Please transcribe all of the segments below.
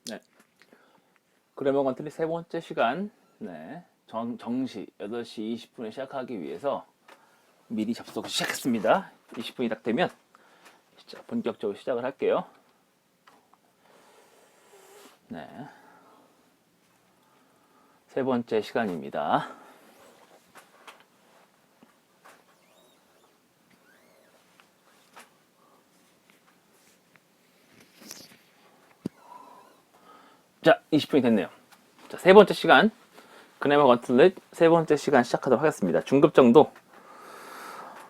네. 그래머 건틀리 세 번째 시간, 네. 정시 8시 20분에 시작하기 위해서 미리 접속을 시작했습니다. 20분이 딱 되면 본격적으로 시작을 할게요. 네. 세 번째 시간입니다. 자, 20분이 됐네요. 자, 세 번째 시간, 그래머 건틀릿 세 번째 시간 시작하도록 하겠습니다. 중급 정도,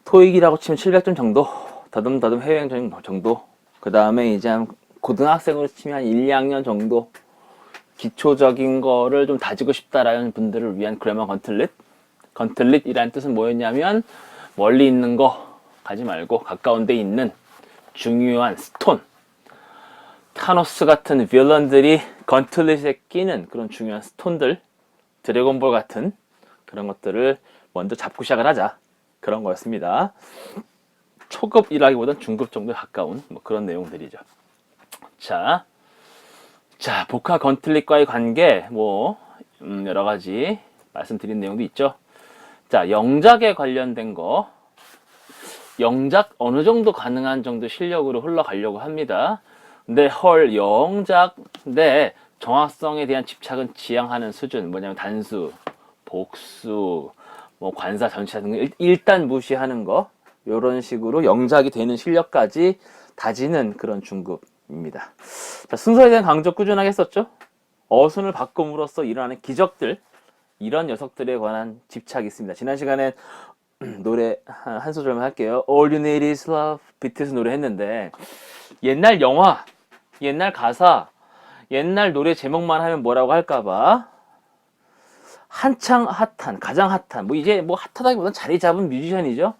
토익이라고 치면 700점 정도, 더듬더듬 해외여행 정도, 그 다음에 이제 고등학생으로 치면 한 1, 2학년 정도, 기초적인 거를 좀 다지고 싶다라는 분들을 위한 그래머 건틀릿. 건틀릿이라는 뜻은 뭐였냐면, 멀리 있는 거 가지 말고 가까운 데 있는 중요한 스톤, 타노스 같은 빌런들이 건틀릿에 끼는 그런 중요한 스톤들, 드래곤볼 같은 그런 것들을 먼저 잡고 시작을 하자, 그런 거였습니다. 초급이라기보단 중급 정도에 가까운 뭐 그런 내용들이죠. 자, 복화 건틀릿과의 관계, 여러 가지 말씀드린 내용도 있죠. 자, 영작에 관련된 거, 영작 어느 정도 가능한 정도 실력으로 흘러가려고 합니다. 근데 영작인데 정확성에 대한 집착은 지향하는 수준, 뭐냐면 단수, 복수, 관사 전체 등을 일단 무시하는 거, 이런 식으로 영작이 되는 실력까지 다지는 그런 중급입니다. 자, 순서에 대한 강조 꾸준하게 했었죠. 어순을 바꿈으로써 일어나는 기적들, 이런 녀석들에 관한 집착이 있습니다. 지난 시간에 노래 한 소절만 할게요. All You Need Is Love, BTS 노래 했는데, 옛날 영화, 옛날 가사, 옛날 노래 제목만 하면 뭐라고 할까봐 한창 핫한, 가장 핫한, 이제 핫하다기보다는 자리 잡은 뮤지션이죠.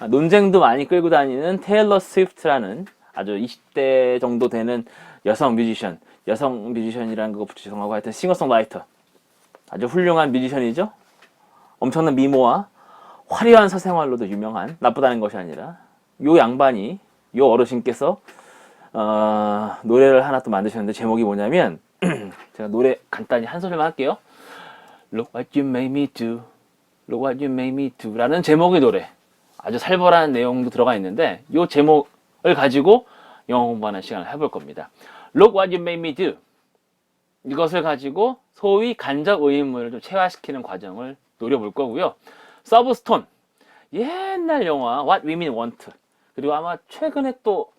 논쟁도 많이 끌고 다니는 테일러 스위프트라는 아주 20대 정도 되는 여성 뮤지션이라는 거 죄송하고 하여튼 싱어송라이터, 아주 훌륭한 뮤지션이죠. 엄청난 미모와 화려한 사생활로도 유명한, 나쁘다는 것이 아니라 요 양반이, 요 어르신께서 노래를 하나 또 만드셨는데, 제목이 뭐냐면 제가 노래 간단히 한 소절만 할게요. Look what you made me do, Look what you made me do 라는 제목의 노래, 아주 살벌한 내용도 들어가 있는데, 이 제목을 가지고 영어 공부하는 시간을 해볼 겁니다. Look what you made me do, 이것을 가지고 소위 간접 의인문을 좀 체화시키는 과정을 노려볼 거고요. 서브스톤, 옛날 영화 What Women Want, 그리고 아마 최근에 또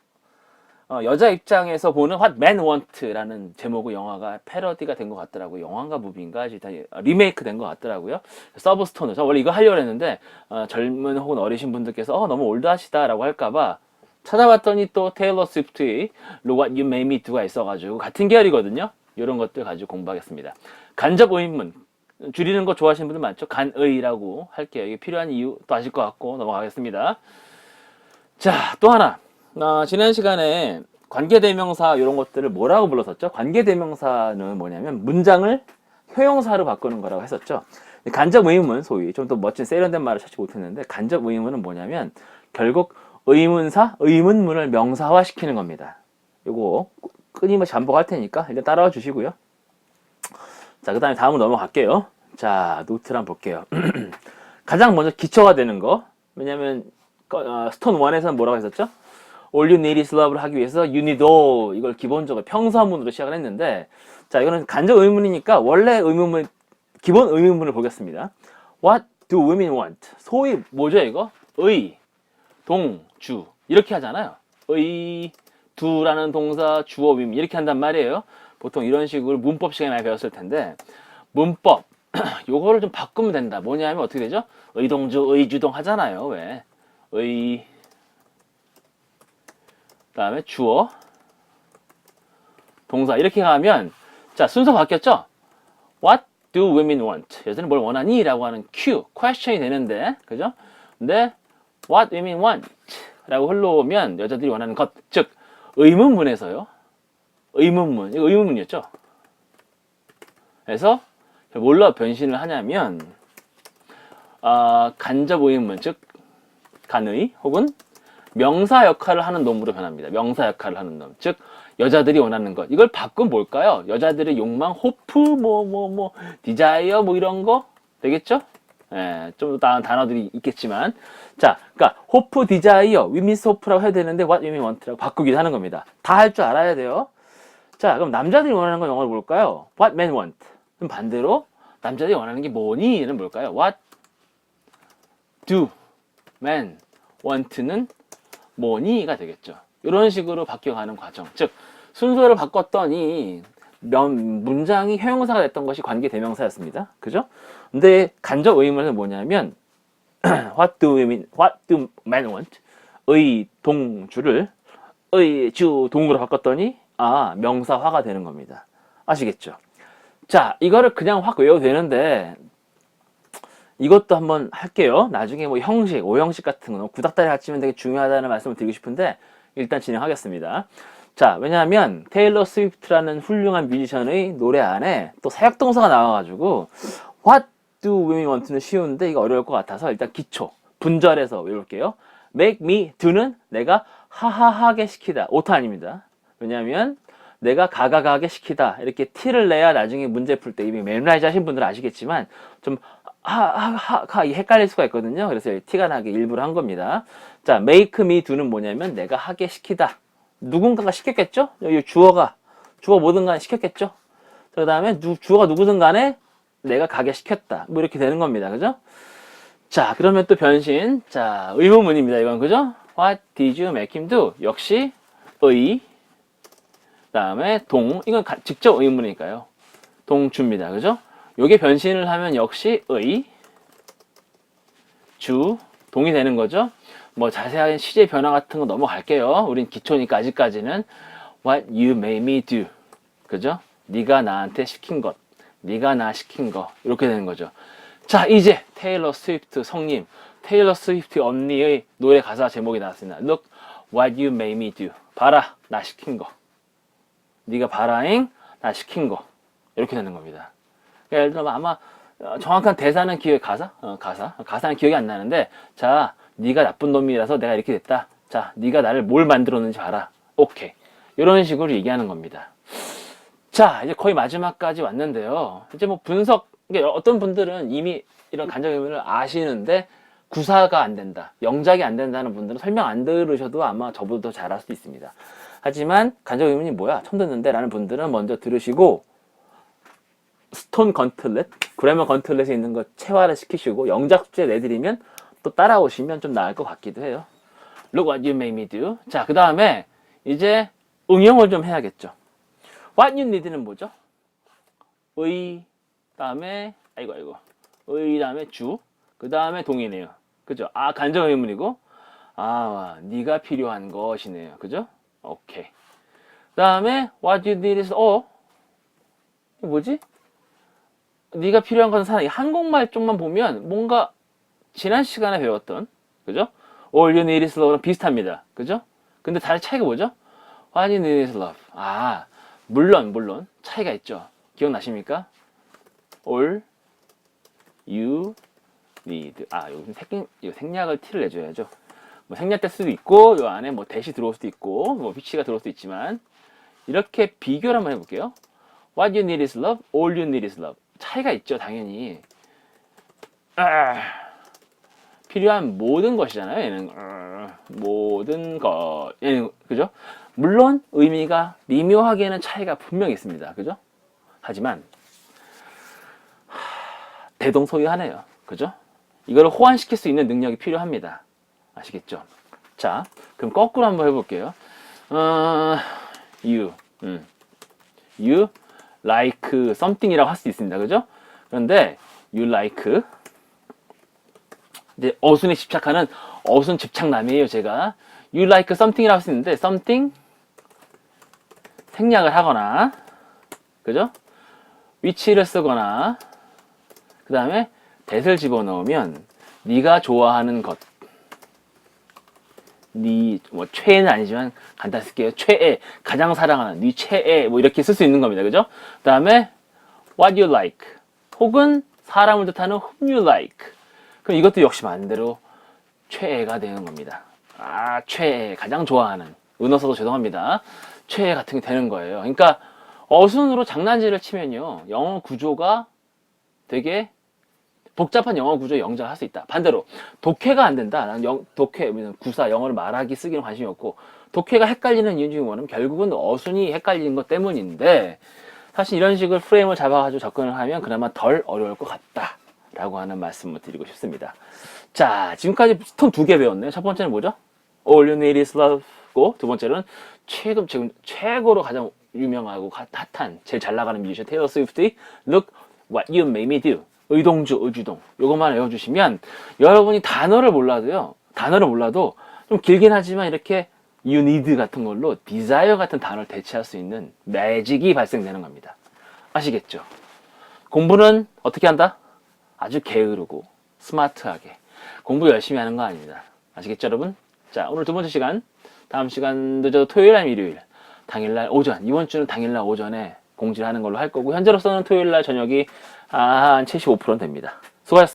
여자 입장에서 보는 What Men Want라는 제목의 영화가 패러디가 된 것 같더라고요. 영화인가 무비인가 리메이크 된 것 같더라고요. 서브스톤을, 저 원래 이거 하려고 했는데 젊은 혹은 어리신 분들께서 너무 올드하시다 라고 할까봐 찾아봤더니 또 테일러 스위프트의 Look What You Made Me Do가 있어가지고 같은 계열이거든요. 이런 것들 가지고 공부하겠습니다. 간접 의인문, 줄이는 거 좋아하시는 분들 많죠. 간의라고 할게요. 이게 필요한 이유 또 아실 것 같고 넘어가겠습니다. 자, 또 하나, 지난 시간에 관계대명사 이런 것들을 뭐라고 불렀었죠? 관계대명사는 뭐냐면 문장을 효용사로 바꾸는 거라고 했었죠. 간접 의문문, 소위 좀 더 멋진 세련된 말을 찾지 못했는데, 간접 의문문은 뭐냐면 결국 의문문을 명사화 시키는 겁니다. 요거 끊임없이 반복할 테니까 일단 따라와 주시고요. 자, 그 다음에 다음으로 넘어갈게요. 자, 노트를 한번 볼게요. 가장 먼저 기초가 되는 거, 왜냐면 스톤 1에서는 뭐라고 했었죠? All you need is love를 하기 위해서 you need all, 이걸 기본적으로 평서문으로 시작을 했는데, 자, 이거는 간접 의문이니까 원래 기본 의문문을 보겠습니다. What do women want? 소위 뭐죠 이거? 의, 동, 주 이렇게 하잖아요. 의, 두라는 동사, 주어, 위문 이렇게 한단 말이에요. 보통 이런 식으로 문법 시간에 많이 배웠을 텐데, 문법 요거를 좀 바꾸면 된다. 뭐냐면 어떻게 되죠? 의동주, 의주동 하잖아요. 왜? 의, 그 다음에 주어, 동사 이렇게 가면, 자, 순서 바뀌었죠? What do women want? 여자는 뭘 원하니? 라고 하는 question이 되는데, 그죠? 근데 what women want 라고 흘러오면 여자들이 원하는 것, 즉 의문문에서요. 의문문, 이거 의문문이었죠? 그래서 뭘로 변신을 하냐면 간접 의문문, 즉 간의 혹은 명사 역할을 하는 놈으로 변합니다. 명사 역할을 하는 놈. 즉 여자들이 원하는 것. 이걸 바꾸면 뭘까요? 여자들의 욕망, 호프, 디자이어 이런 거 되겠죠? 예, 좀 다른 단어들이 있겠지만, 자, 그러니까 호프, 디자이어, 위미스 호프라고 해야 되는데 what women want라고 바꾸기도 하는 겁니다. 다 할 줄 알아야 돼요. 자, 그럼 남자들이 원하는 건 영어로 뭘까요? What men want. 그럼 반대로 남자들이 원하는 게 뭐니?는 뭘까요? What do men want는 뭐니?가 되겠죠. 이런 식으로 바뀌어가는 과정. 즉 순서를 바꿨더니 문장이 형용사가 됐던 것이 관계 대명사였습니다. 그죠? 근데 간접 의문은 뭐냐면 what do men want? 의 동주를 의 주 동으로 바꿨더니 명사화가 되는 겁니다. 아시겠죠? 자, 이거를 그냥 확 외워도 되는데 이것도 한번 할게요. 나중에 형식, 오형식 같은 거 구닥다리 갖추면 되게 중요하다는 말씀을 드리고 싶은데 일단 진행하겠습니다. 자, 왜냐하면 테일러 스위프트라는 훌륭한 뮤지션의 노래 안에 또 사역동사가 나와가지고 What do women want는 쉬운데 이거 어려울 것 같아서 일단 기초, 분절해서 외울게요. Make me do는 내가 하하하게 시키다. 오타 아닙니다. 왜냐하면 내가 가가가게 시키다. 이렇게 티를 내야 나중에 문제 풀 때 이미 메모라이즈 하신 분들은 아시겠지만 좀 헷갈릴 수가 있거든요. 그래서 티가 나게 일부러 한 겁니다. 자, make me do는 뭐냐면 내가 하게 시키다. 누군가가 시켰겠죠? 여기 주어가 뭐든 간에 시켰겠죠? 그 다음에 주어가 누구든 간에 내가 가게 시켰다. 이렇게 되는 겁니다. 그죠? 자, 그러면 또 변신. 자, 의문문입니다. 이건 그죠? What did you make him do? 역시 의 다음에 동. 이건 직접 의문이니까요. 동주입니다. 그죠? 요게 변신을 하면 역시 의 주 동이 되는 거죠. 자세한 시제 변화 같은 거 넘어갈게요. 우린 기초니까 아직까지는 What you made me do. 그죠? 네가 나한테 시킨 것. 네가 나 시킨 거. 이렇게 되는 거죠. 자, 이제 테일러 스위프트 성님, 테일러 스위프트 언니의 노래 가사 제목이 나왔습니다. Look what you made me do. 봐라, 나 시킨 거. 네가 봐라잉, 나 시킨 거. 이렇게 되는 겁니다. 예를 들면 아마 정확한 대사는 가사는 기억이 안 나는데, 자, 네가 나쁜 놈이라서 내가 이렇게 됐다. 자, 네가 나를 뭘 만들었는지 봐라. 오케이. 이런 식으로 얘기하는 겁니다. 자, 이제 거의 마지막까지 왔는데요. 이제 분석, 어떤 분들은 이미 이런 간접 의문을 아시는데 구사가 안 된다, 영작이 안 된다는 분들은 설명 안 들으셔도 아마 저보다 더 잘할 수도 있습니다. 하지만 간접 의문이 뭐야? 처음 듣는데 라는 분들은 먼저 들으시고 스톤 건틀렛, 그래머 건틀렛에 있는 거 체화를 시키시고 영작 숙제 내드리면 또 따라오시면 좀 나을 것 같기도 해요. Look what you made me do. 자, 그 다음에 이제 응용을 좀 해야겠죠. What you need는 뭐죠? 의 다음에 의 다음에 주, 그 다음에 동이네요. 그죠? 간접 의문이고 네가 필요한 것이네요. 그죠? 오케이. 그 다음에 what you need is 뭐지? 네가 필요한 것은 사랑. 한국말 쪽만 보면 뭔가 지난 시간에 배웠던, 그죠? All you need is love랑 비슷합니다. 그죠? 근데 다른 차이가 뭐죠? What you need is love. 물론 차이가 있죠. 기억나십니까? All you need. 여기 생략을 티를 내줘야죠. 생략될 수도 있고, 요 안에 대시 들어올 수도 있고, 위치가 들어올 수도 있지만, 이렇게 비교를 한번 해볼게요. What you need is love, all you need is love. 차이가 있죠, 당연히. 필요한 모든 것이잖아요, 얘는. 모든 것. 얘는, 그죠? 물론, 의미가 미묘하게는 차이가 분명히 있습니다. 그죠? 하지만, 대동소이하네요. 그죠? 이걸 호환시킬 수 있는 능력이 필요합니다. 아시겠죠? 자, 그럼 거꾸로 한번 해볼게요. You like something이라고 할 수 있습니다. 그죠? 그런데 you like, 이제 어순에 집착하는 어순 집착남이에요, 제가. You like something이라고 할 수 있는데 something 생략을 하거나, 그죠? 위치를 쓰거나, 그 다음에 that을 집어넣으면 네가 좋아하는 것, 최애는 아니지만 간단히 쓸게요. 최애, 가장 사랑하는, 네 최애, 이렇게 쓸 수 있는 겁니다. 그죠? 그 다음에 what you like, 혹은 사람을 뜻하는 whom you like. 그럼 이것도 역시 반대로 최애가 되는 겁니다. 최애, 가장 좋아하는. 은어 써도 죄송합니다. 최애 같은 게 되는 거예요. 그러니까 어순으로 장난질을 치면요. 영어 구조가 되게 복잡한 영어 구조에 영작을 할 수 있다. 반대로 독해가 안 된다. 나는 독해, 구사, 영어를 말하기, 쓰기는 관심이 없고 독해가 헷갈리는 이유 중에 뭐냐면 결국은 어순이 헷갈리는 것 때문인데 사실 이런 식으로 프레임을 잡아가지고 접근을 하면 그나마 덜 어려울 것 같다. 라고 하는 말씀을 드리고 싶습니다. 자, 지금까지 톤 2개 배웠네요. 첫 번째는 뭐죠? All you need is love고 두 번째는 지금 최고로 가장 유명하고 핫한 제일 잘 나가는 뮤지션 테일러 스위프트의 Look What You Made Me Do 의동주, 의주동 요것만 외워주시면 여러분이 단어를 몰라도 좀 길긴 하지만 이렇게 you need 같은 걸로 desire 같은 단어를 대체할 수 있는 매직이 발생되는 겁니다. 아시겠죠? 공부는 어떻게 한다? 아주 게으르고 스마트하게 공부 열심히 하는 거 아닙니다. 아시겠죠 여러분? 자, 오늘 두 번째 시간, 다음 시간도 저 토요일날 일요일 당일날 오전, 이번 주는 당일날 오전에 공지를 하는 걸로 할 거고 현재로서는 토요일날 저녁이 한 75%는 됩니다. 수고하셨습니다.